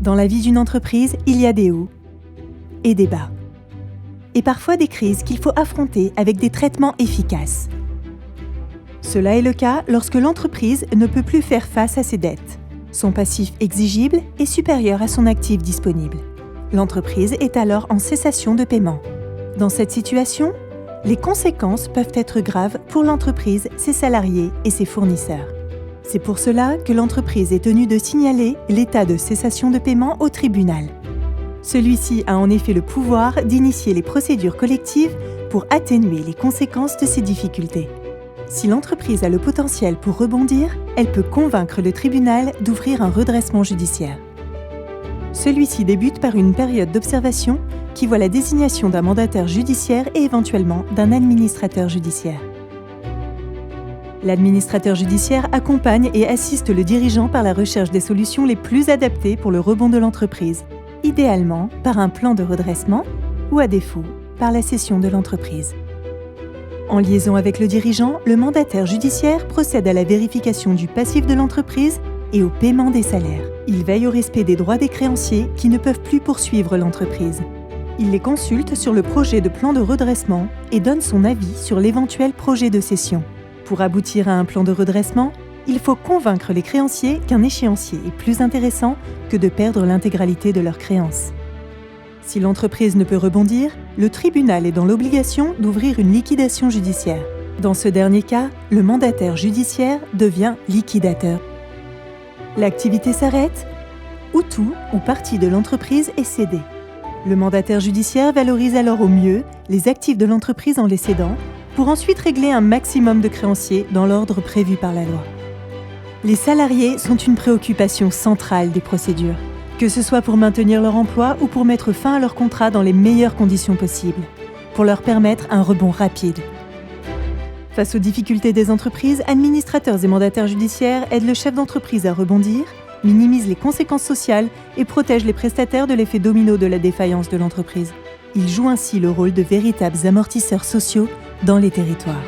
Dans la vie d'une entreprise, il y a des hauts et des bas. Et parfois des crises qu'il faut affronter avec des traitements efficaces. Cela est le cas lorsque l'entreprise ne peut plus faire face à ses dettes. Son passif exigible est supérieur à son actif disponible. L'entreprise est alors en cessation de paiement. Dans cette situation, les conséquences peuvent être graves pour l'entreprise, ses salariés et ses fournisseurs. C'est pour cela que l'entreprise est tenue de signaler l'état de cessation de paiement au tribunal. Celui-ci a en effet le pouvoir d'initier les procédures collectives pour atténuer les conséquences de ces difficultés. Si l'entreprise a le potentiel pour rebondir, elle peut convaincre le tribunal d'ouvrir un redressement judiciaire. Celui-ci débute par une période d'observation qui voit la désignation d'un mandataire judiciaire et éventuellement d'un administrateur judiciaire. L'administrateur judiciaire accompagne et assiste le dirigeant par la recherche des solutions les plus adaptées pour le rebond de l'entreprise, idéalement par un plan de redressement ou à défaut par la cession de l'entreprise. En liaison avec le dirigeant, le mandataire judiciaire procède à la vérification du passif de l'entreprise et au paiement des salaires. Il veille au respect des droits des créanciers qui ne peuvent plus poursuivre l'entreprise. Il les consulte sur le projet de plan de redressement et donne son avis sur l'éventuel projet de cession. Pour aboutir à un plan de redressement, il faut convaincre les créanciers qu'un échéancier est plus intéressant que de perdre l'intégralité de leurs créances. Si l'entreprise ne peut rebondir, le tribunal est dans l'obligation d'ouvrir une liquidation judiciaire. Dans ce dernier cas, le mandataire judiciaire devient liquidateur. L'activité s'arrête ou tout ou partie de l'entreprise est cédé. Le mandataire judiciaire valorise alors au mieux les actifs de l'entreprise en les cédant pour ensuite régler un maximum de créanciers dans l'ordre prévu par la loi. Les salariés sont une préoccupation centrale des procédures, que ce soit pour maintenir leur emploi ou pour mettre fin à leur contrat dans les meilleures conditions possibles, pour leur permettre un rebond rapide. Face aux difficultés des entreprises, administrateurs et mandataires judiciaires aident le chef d'entreprise à rebondir, minimisent les conséquences sociales et protègent les prestataires de l'effet domino de la défaillance de l'entreprise. Ils jouent ainsi le rôle de véritables amortisseurs sociaux dans les territoires.